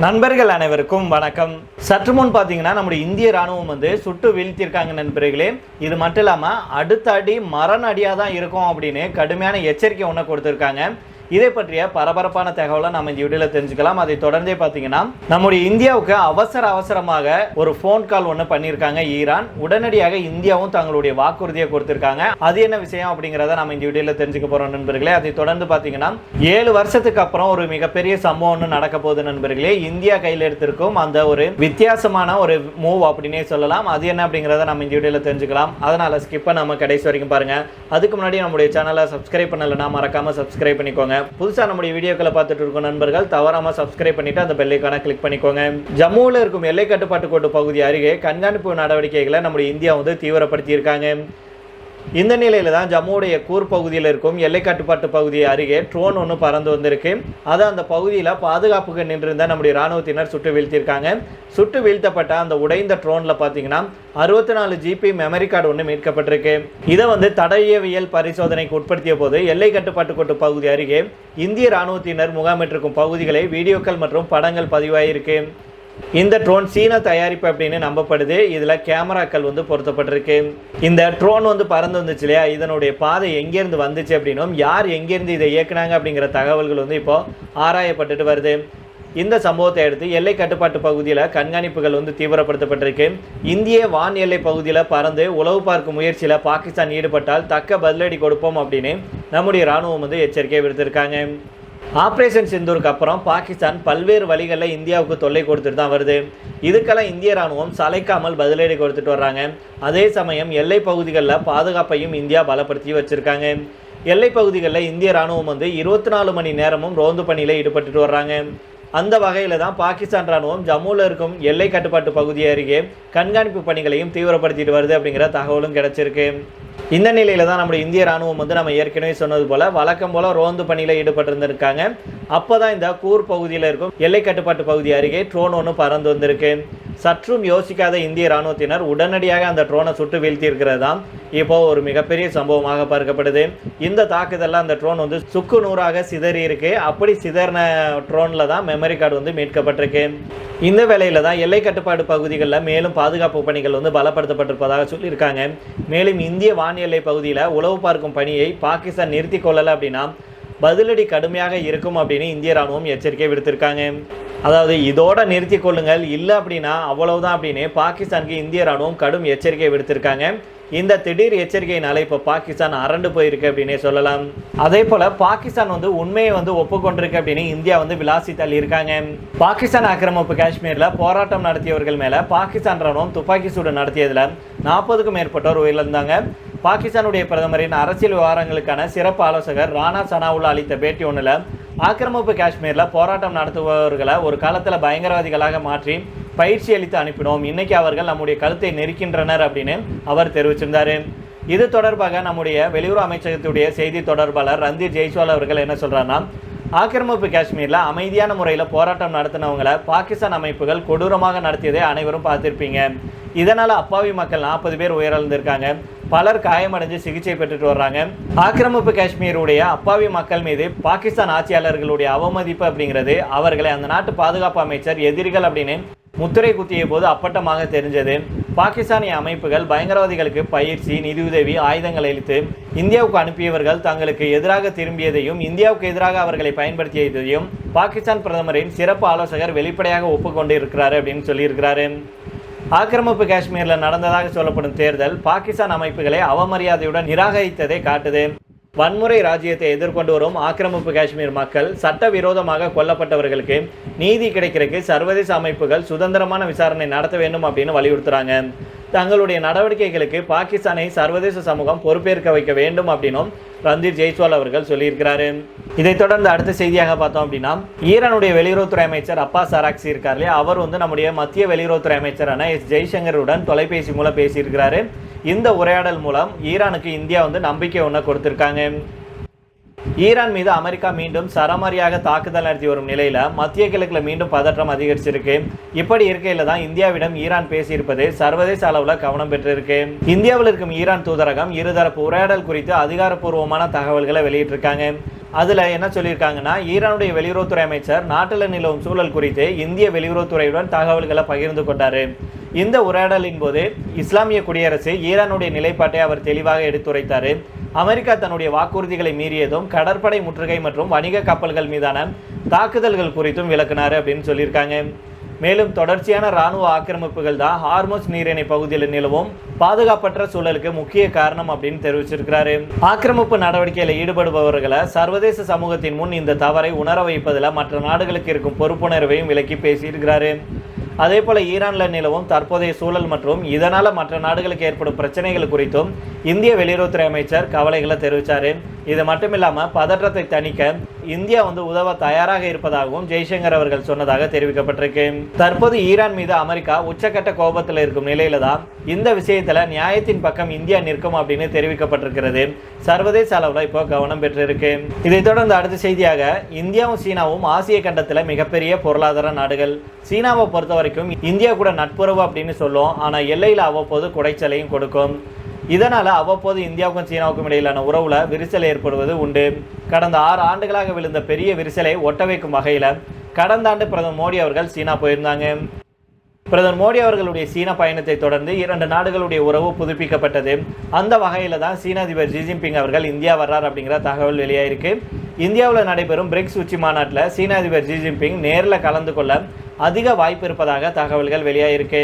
நண்பர்கள் அனைவருக்கும் வணக்கம். சற்று முன் பார்த்தீங்கன்னா நம்முடைய இந்திய ராணுவம் சுட்டு வீழ்த்தியிருக்காங்க நண்பர்களே. இது மட்டும் இல்லாமல் அடுத்த அடி மரண அடியாக தான் இருக்கும் அப்படின்னு கடுமையான எச்சரிக்கை ஒன்று கொடுத்துருக்காங்க. இதை பற்றிய பரபரப்பான தகவலை நம்ம இந்த வீடியோவில் தெரிஞ்சுக்கலாம். அதை தொடர்ந்தே பார்த்தீங்கன்னா நம்முடைய இந்தியாவுக்கு அவசரமாக ஒரு ஃபோன் கால் ஒன்று பண்ணியிருக்காங்க ஈரான். உடனடியாக இந்தியாவும் தங்களுடைய வாக்குறுதியை கொடுத்திருக்காங்க. அது என்ன விஷயம் அப்படிங்கிறத நம்ம இந்த வீடியோவில் தெரிஞ்சுக்க போறோம் நண்பர்களே. அதை தொடர்ந்து பார்த்தீங்கன்னா 7 வருஷத்துக்கு அப்புறம் ஒரு மிகப்பெரிய சம்பவம் ஒன்று நடக்க போகுது நண்பர்களே. இந்தியா கையில் எடுத்திருக்கும் அந்த ஒரு வித்தியாசமான ஒரு மூவ் அப்படின்னே சொல்லலாம். அது என்ன அப்படிங்கிறத நம்ம இந்த வீடியோவில் தெரிஞ்சுக்கலாம். அதனால ஸ்கிப்பை நம்ம கடைசி வரைக்கும் பாருங்க. அதுக்கு முன்னாடி நம்முடைய சேனலை சப்ஸ்கிரைப் பண்ணலைன்னா மறக்காம சப்ஸ்கிரைப் பண்ணிக்கோங்க. புதுசா நம்முடைய வீடியோக்களை பார்த்துட்டு இருக்கும் நண்பர்கள் தவறாம சப்ஸ்கிரைப் பண்ணிட்டு அந்த பெல் ஐகானை கிளிக் பண்ணிக்கோங்க. ஜம்முவில் இருக்கும் எல்லை கட்டுப்பாட்டு கோட்டு பகுதி அருகே கண்காணிப்பு நடவடிக்கைகளை நம்முடைய இந்தியா தீவிரப்படுத்தி இருக்காங்க. இந்த நிலையில தான் ஜம்முடைய கூர் பகுதியில் இருக்கும் எல்லை கட்டுப்பாட்டு பகுதி அருகே ட்ரோன் ஒன்று பறந்து வந்திருக்கு. அது அந்த பகுதியில் பாதுகாப்புக்கு நின்றிருந்த நம்முடைய ராணுவத்தினர் சுட்டு வீழ்த்தியிருக்காங்க. சுட்டு வீழ்த்தப்பட்ட அந்த உடைந்த ட்ரோனில் பார்த்தீங்கன்னா 64 GB மெமரி கார்டு ஒன்று மீட்கப்பட்டிருக்கு. இதை தடயவியல் பரிசோதனைக்கு உட்படுத்திய போது எல்லை கட்டுப்பாட்டு கோட்டு பகுதி அருகே இந்திய ராணுவத்தினர் முகாமிட்டிருக்கும் பகுதிகளை வீடியோக்கள் மற்றும் படங்கள் பதிவாயிருக்கு. இந்த ட்ரோன் சீன தயாரிப்பு அப்படின்னு நம்பப்படுது. இதில் கேமராக்கள் பொருத்தப்பட்டிருக்கு. இந்த ட்ரோன் பறந்து வந்துச்சு இல்லையா, இதனுடைய பாதை எங்கேருந்து வந்துச்சு அப்படின்னும் யார் எங்கேருந்து இதை இயக்குனாங்க அப்படிங்கிற தகவல்கள் இப்போ ஆராயப்பட்டுட்டு வருது. இந்த சம்பவத்தை அடுத்து எல்லை கட்டுப்பாட்டு பகுதியில் கண்காணிப்புகள் தீவிரப்படுத்தப்பட்டிருக்கு. இந்திய வான் எல்லை பகுதியில் பறந்து உளவு பார்க்கும் முயற்சியில் பாகிஸ்தான் ஈடுபட்டால் தக்க பதிலடி கொடுப்போம் அப்படின்னு நம்முடைய ராணுவம் எச்சரிக்கை விடுத்திருக்காங்க. ஆப்ரேஷன் சிந்தூருக்கு அப்புறம் பாகிஸ்தான் பல்வேறு வழிகளில் இந்தியாவுக்கு தொல்லை கொடுத்துட்டு தான் வருது. இதுக்கெல்லாம் இந்திய ராணுவம் சளைக்காமல் பதிலடி கொடுத்துட்டு வர்றாங்க. அதே சமயம் எல்லை பகுதிகளில் பாதுகாப்பையும் இந்தியா பலப்படுத்தி வச்சிருக்காங்க. எல்லை பகுதிகளில் இந்திய ராணுவம் 24 மணி நேரமும் ரோந்து பணியில் ஈடுபட்டு வர்றாங்க. அந்த வகையில் தான் பாகிஸ்தான் ராணுவம் ஜம்முவில் இருக்கும் எல்லை கட்டுப்பாட்டு பகுதி அருகே கண்காணிப்பு பணிகளையும் தீவிரப்படுத்திட்டு வருது அப்படிங்கிற தகவலும் கிடைச்சிருக்கு. இந்த நிலையில தான் நம்முடைய இந்திய ராணுவம் நம்ம ஏற்கனவே சொன்னது போல வழக்கம் போல ரோந்து பணியில் ஈடுபட்டிருந்திருக்காங்க. அப்போதான் இந்த கூர் பகுதியில் இருக்கும் எல்லை கட்டுப்பாட்டு பகுதி அருகே ட்ரோன் ஒன்று பறந்து வந்திருக்கு. சற்றும் யோசிக்காத இந்திய ராணுவத்தினர் உடனடியாக அந்த ட்ரோனை சுட்டு வீழ்த்தி இருக்கிறது தான் இப்போ ஒரு மிகப்பெரிய சம்பவமாக பார்க்கப்படுது. இந்த தாக்குதலில் அந்த ட்ரோன் சுக்கு நூறாக சிதறி இருக்கு. அப்படி சிதறின ட்ரோனில் தான் மெமரி கார்டு மீட்கப்பட்டிருக்கு. இந்த வேளையில தான் எல்லை கட்டுப்பாடு பகுதிகளில் மேலும் பாதுகாப்பு பணிகள் பலப்படுத்தப்பட்டிருப்பதாக சொல்லியிருக்காங்க. மேலும் இந்திய வான் எல்லை பகுதியில் உளவு பார்க்கும் பணியை பாகிஸ்தான் நிறுத்தி கொள்ளலை அப்படின்னா பதிலடி கடுமையாக இருக்கும் அப்படின்னு இந்திய ராணுவம் எச்சரிக்கை விடுத்திருக்காங்க. அதாவது இதோட நிறுத்தி கொள்ளுங்கள், இல்லை அப்படின்னா அவ்வளவுதான் அப்படின்னு பாகிஸ்தானுக்கு இந்திய ராணுவம் கடும் எச்சரிக்கை விடுத்திருக்காங்க. இந்த திடீர் எச்சரிக்கையினால இப்போ பாகிஸ்தான் அரண்டு போயிருக்கு அப்படின்னே சொல்லலாம். அதே போல பாகிஸ்தான் உண்மையை ஒப்புக்கொண்டிருக்கு அப்படின்னு இந்தியா விளாசி தள்ளி இருக்காங்க. பாகிஸ்தான் ஆக்கிரமிப்பு காஷ்மீர்ல போராட்டம் நடத்தியவர்கள் மேல பாகிஸ்தான் ராணுவம் துப்பாக்கி சூடு நடத்தியதுல 40க்கும் மேற்பட்டோர் உயிரிழந்தாங்க. பாகிஸ்தானுடைய பிரதமரின் அரசியல் விவகாரங்களுக்கான சிறப்பு ஆலோசகர் ராணா சனாவுல்லா அளித்த பேட்டி ஒன்றில் ஆக்கிரமிப்பு காஷ்மீரில் போராட்டம் நடத்துபவர்களை ஒரு காலத்தில் பயங்கரவாதிகளாக மாற்றி பயிற்சி அளித்து அனுப்பினோம், இன்னைக்கு அவர்கள் நம்முடைய கழுத்தை நெருக்கின்றனர் அப்படின்னு அவர் தெரிவிச்சிருந்தார். இது தொடர்பாக நம்முடைய வெளியுறவு அமைச்சகத்துடைய செய்தி தொடர்பாளர் ரந்தீர் ஜெய்ஸ்வால் அவர்கள் என்ன சொல்கிறாருன்னா, ஆக்கிரமிப்பு காஷ்மீரில் அமைதியான முறையில் போராட்டம் நடத்தினவங்களை பாகிஸ்தான் அமைப்புகள் கொடூரமாக நடத்தியதை அனைவரும் பார்த்துருப்பீங்க. இதனால் அப்பாவி மக்கள் 40 பேர் உயிரிழந்திருக்காங்க, பலர் காயமடைஞ்சு சிகிச்சை பெற்றுட்டு வர்றாங்க. ஆக்கிரமிப்பு காஷ்மீருடைய அப்பாவி மக்கள் மீது பாகிஸ்தான் ஆட்சியாளர்களுடைய அவமதிப்பு அப்படிங்கிறது அவர்களை அந்த நாட்டு பாதுகாப்பு அமைச்சர் எதிரிகள் அப்படின்னு முத்திரை குத்திய போது அப்பட்டமாக தெரிஞ்சது. பாகிஸ்தானிய அமைப்புகள் பயங்கரவாதிகளுக்கு பயிற்சி, நிதியுதவி, ஆயுதங்கள் அளித்து இந்தியாவுக்கு அனுப்பியவர்கள் தங்களுக்கு எதிராக திரும்பியதையும் இந்தியாவுக்கு எதிராக அவர்களை பயன்படுத்தியதையும் பாகிஸ்தான் பிரதமரின் சிறப்பு ஆலோசகர் வெளிப்படையாக ஒப்புக்கொண்டு இருக்கிறாரு அப்படின்னு சொல்லியிருக்கிறாரு. ஆக்கிரமிப்பு காஷ்மீரில் நடந்ததாக சொல்லப்படும் தேர்தல் பாகிஸ்தான் அமைப்புகளை அவமரியாதையுடன் நிராகரித்ததை காட்டுது. வன்முறை ராஜ்யத்தை எதிர்கொண்டு வரும் ஆக்கிரமிப்பு காஷ்மீர் மக்கள் சட்டவிரோதமாக கொல்லப்பட்டவர்களுக்கு நீதி கிடைக்கிறதுக்கு சர்வதேச அமைப்புகள் சுதந்திரமான விசாரணை நடத்த வேண்டும் அப்படின்னு வலியுறுத்துறாங்க. தங்களுடைய நடவடிக்கைகளுக்கு பாகிஸ்தானை சர்வதேச சமூகம் பொறுப்பேற்க வைக்க வேண்டும் அப்படின்னும் ரந்தீர் ஜெய்ஸ்வால் அவர்கள் சொல்லியிருக்கிறாரு. இதைத் தொடர்ந்து அடுத்த செய்தியாக பார்த்தோம் அப்படின்னா, ஈரானுடைய வெளியுறவுத்துறை அமைச்சர் அப்பாஸ் அராக்சி இருக்கார் இல்லையா, அவர் நம்முடைய மத்திய வெளியுறவுத்துறை அமைச்சரான எஸ் ஜெய்சங்கருடன் தொலைபேசி மூலம் பேசியிருக்கிறாரு. இந்த உரையாடல் மூலம் ஈரானுக்கு இந்தியா நம்பிக்கை ஒன்று கொடுத்திருக்காங்க. ஈரான் மீது அமெரிக்கா மீண்டும் சரமாரியாக தாக்குதல் நடத்தி வரும் நிலையில மத்திய கிழக்குல மீண்டும் பதற்றம் அதிகரிச்சிருக்கு. இப்படி இருக்கையில தான் இந்தியாவிடம் ஈரான் பேசியிருப்பது சர்வதேச அளவுல கவனம் பெற்றிருக்கு. இந்தியாவில் இருக்கும் ஈரான் தூதரகம் இருதரப்பு உரையாடல் குறித்து அதிகாரப்பூர்வமான தகவல்களை வெளியிட்டிருக்காங்க. அதில் என்ன சொல்லியிருக்காங்கன்னா, ஈரானுடைய வெளியுறவுத்துறை அமைச்சர் நாட்டில் நிலவும் சூழல் குறித்து இந்திய வெளியுறவுத்துறையுடன் தகவல்களை பகிர்ந்து கொண்டார். இந்த உரையாடலின் போது இஸ்லாமிய குடியரசு ஈரானுடைய நிலைப்பாட்டை அவர் தெளிவாக எடுத்துரைத்தார். அமெரிக்கா தன்னுடைய வாக்குறுதிகளை மீறியதும் கடற்படை முற்றுகை மற்றும் வணிக கப்பல்கள் மீதான தாக்குதல்கள் குறித்தும் விளக்குனார் அப்படின்னு சொல்லியிருக்காங்க. மேலும் தொடர்ச்சியான இராணுவ ஆக்கிரமிப்புகள் தான் ஹார்முஸ் நீரிணை பகுதியில் நிலவும் பாதுகாப்பற்ற சூழலுக்கு முக்கிய காரணம் அப்படின்னு தெரிவிச்சிருக்கிறாரு. ஆக்கிரமிப்பு நடவடிக்கையில் ஈடுபடுபவர்களை சர்வதேச சமூகத்தின் முன் இந்த தவறை உணர வைப்பதில் மற்ற நாடுகளுக்கு இருக்கும் பொறுப்புணர்வையும் விலக்கி பேசியிருக்கிறாரு. அதே போல ஈரானில் நிலவும் தற்போதைய சூழல் மற்றும் இதனால் மற்ற நாடுகளுக்கு ஏற்படும் பிரச்சனைகள் குறித்தும் இந்திய வெளியுறவுத்துறை அமைச்சர் கவலைகளை தெரிவித்தார். இது மட்டுமில்லாமல் பதற்றத்தை தணிக்க இந்தியா உதவ தயாராக இருப்பதாகவும் ஜெய்சங்கர் அவர்கள் சொன்னதாக தெரிவிக்கப்பட்டிருக்கு. தற்போது ஈரான் மீது அமெரிக்கா உச்சக்கட்ட கோபத்தில் இருக்கும் நிலையில தான் இந்த விஷயத்துல நியாயத்தின் பக்கம் இந்தியா நிற்கும் அப்படின்னு தெரிவிக்கப்பட்டிருக்கிறது. சர்வதேச அளவில் இப்போ கவனம் பெற்றிருக்கு. இதைத் தொடர்ந்து அடுத்த செய்தியாக, இந்தியாவும் சீனாவும் ஆசிய கண்டத்தில் மிகப்பெரிய பொருளாதார நாடுகள். சீனாவை பொறுத்த வரைக்கும் இந்தியா கூட நட்புறவு அப்படின்னு சொல்லும், ஆனால் எல்லையில் அவ்வப்போது குடைச்சலையும் கொடுக்கும். இதனால் அவ்வப்போது இந்தியாவுக்கும் சீனாவுக்கும் இடையிலான உறவுல விரிசல் ஏற்படுவது உண்டு. கடந்த 6 ஆண்டுகளாக விழுந்த பெரிய விரிசலை ஒட்ட வைக்கும் வகையில் கடந்த ஆண்டு பிரதமர் மோடி அவர்கள் சீனா போயிருந்தாங்க. பிரதமர் மோடி அவர்களுடைய சீன பயணத்தை தொடர்ந்து 2 நாடுகளுடைய உறவு புதுப்பிக்கப்பட்டது. அந்த வகையில் தான் சீன அதிபர் ஜி ஜின்பிங் அவர்கள் இந்தியா வர்றார் அப்படிங்கிற தகவல் வெளியாயிருக்கு. இந்தியாவில் நடைபெறும் பிரிக்ஸ் உச்சி மாநாட்டில் சீன அதிபர் ஜி ஜின்பிங் நேரில் கலந்து கொள்ள அதிக வாய்ப்பு இருப்பதாக தகவல்கள் வெளியாயிருக்கு.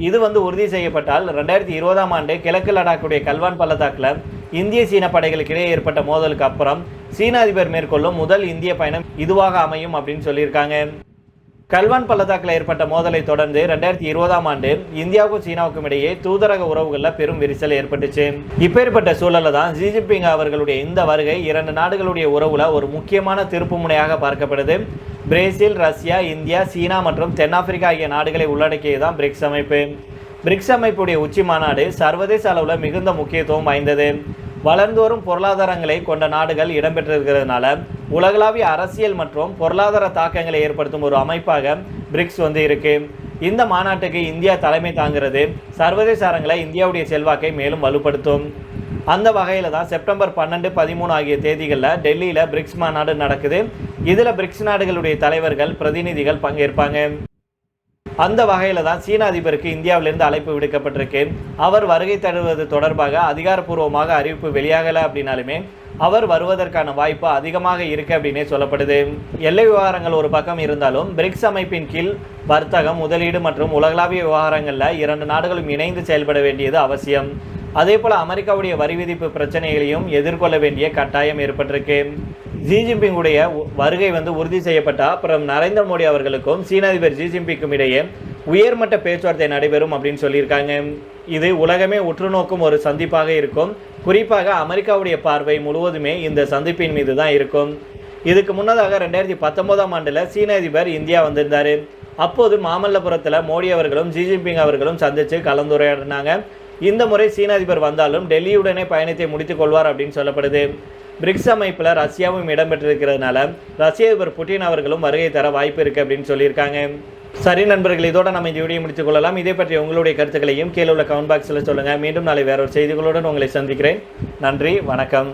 இது உறுதி செய்யப்பட்டால் 2020ஆம் ஆண்டு கிழக்கு லடாக்குடைய கல்வான் பள்ளத்தாக்கில் இந்திய சீன படைகளுக்கிடையே ஏற்பட்ட மோதலுக்கு அப்புறம் சீன அதிபர் மேற்கொள்ளும் முதல் இந்திய பயணம் இதுவாக அமையும் அப்படின்னு சொல்லியிருக்காங்க. கல்வான் பள்ளத்தாக்கில் ஏற்பட்ட மோதலை தொடர்ந்து 2020ஆம் ஆண்டு இந்தியாவுக்கும் சீனாவுக்கும் இடையே தூதரக உறவுகளில் பெரும் விரிசல் ஏற்பட்டுச்சு. இப்பேற்பட்ட சூழலில் தான் ஜி ஜின்பிங் அவர்களுடைய இந்த வருகை 2 நாடுகளுடைய உறவுல ஒரு முக்கியமான திருப்பு முனையாக பார்க்கப்படுது. பிரேசில், ரஷ்யா, இந்தியா, சீனா மற்றும் தென்னாப்பிரிக்கா ஆகிய நாடுகளை உள்ளடக்கியதுதான் பிரிக்ஸ் அமைப்பு. பிரிக்ஸ் அமைப்புடைய உச்சி மாநாடு சர்வதேச அளவில் மிகுந்த முக்கியத்துவம் வாய்ந்தது. வளர்ந்து வரும் பொருளாதாரங்களை கொண்ட நாடுகள் இடம்பெற்றிருக்கிறதுனால உலகளாவிய அரசியல் மற்றும் பொருளாதார தாக்கங்களை ஏற்படுத்தும் ஒரு அமைப்பாக பிரிக்ஸ் இருக்கு. இந்த மாநாட்டுக்கு இந்தியா தலைமை தாங்கிறது சர்வதேச அரங்களை இந்தியாவுடைய செல்வாக்கை மேலும் வலுப்படுத்தும். அந்த வகையில் தான் செப்டம்பர் 12, 13 ஆகிய தேதிகளில் டெல்லியில் பிரிக்ஸ் மாநாடு நடக்குது. இதில் பிரிக்ஸ் நாடுகளுடைய தலைவர்கள், பிரதிநிதிகள் பங்கேற்பாங்க. அந்த வகையில் தான் சீன அதிபருக்கு இந்தியாவிலிருந்து அழைப்பு விடுக்கப்பட்டிருக்கு. அவர் வருகை தருவது தொடர்பாக அதிகாரப்பூர்வமாக அறிவிப்பு வெளியாகலை அப்படின்னாலுமே அவர் வருவதற்கான வாய்ப்பு அதிகமாக இருக்கு அப்படின்னே சொல்லப்படுது. எல்லை விவகாரங்கள் ஒரு பக்கம் இருந்தாலும் பிரிக்ஸ் அமைப்பின் கீழ் வர்த்தகம், முதலீடு மற்றும் உலகளாவிய விவகாரங்களில் 2 நாடுகளும் இணைந்து செயல்பட வேண்டியது அவசியம். அதே போல் அமெரிக்காவுடைய வரி விதிப்பு பிரச்சனைகளையும் எதிர்கொள்ள வேண்டிய கட்டாயம் ஏற்பட்டிருக்கு. ஜி ஜின்பிங்குடைய வருகை உறுதி செய்யப்பட்டால் அப்புறம் நரேந்திர மோடி அவர்களுக்கும் சீன அதிபர் ஜி ஜின்பிங்கும் இடையே உயர்மட்ட பேச்சுவார்த்தை நடைபெறும் அப்படின்னு சொல்லியிருக்காங்க. இது உலகமே உற்று நோக்கும் ஒரு சந்திப்பாக இருக்கும். குறிப்பாக அமெரிக்காவுடைய பார்வை முழுவதுமே இந்த சந்திப்பின் மீது தான் இருக்கும். இதுக்கு முன்னதாக 2019ஆம் ஆண்டில் சீன அதிபர் இந்தியா வந்திருந்தார். அப்போது மாமல்லபுரத்தில் மோடி அவர்களும் ஜி ஜின்பிங் அவர்களும் சந்தித்து கலந்துரையாடினாங்க. இந்த முறை சீன அதிபர் வந்தாலும் டெல்லியுடனே பயணத்தை முடித்துக் கொள்வார் அப்படின்னு சொல்லப்படுது. பிரிக்ஸ் அமைப்பில் ரஷ்யாவும் இடம்பெற்றிருக்கிறதுனால ரஷ்ய அதிபர் புட்டின் அவர்களும் வருகை தர வாய்ப்பு இருக்குது அப்படின்னு சொல்லியிருக்காங்க. சரி நண்பர்கள், இதோட நம்ம இந்த வீடியோ முடித்துக் கொள்ளலாம். இதை பற்றி உங்களுடைய கருத்துக்களையும் கீழே உள்ள கமெண்ட் பாக்ஸில் சொல்லுங்கள். மீண்டும் நாளை வேற ஒரு செய்திகளுடன் உங்களை சந்திக்கிறேன். நன்றி, வணக்கம்.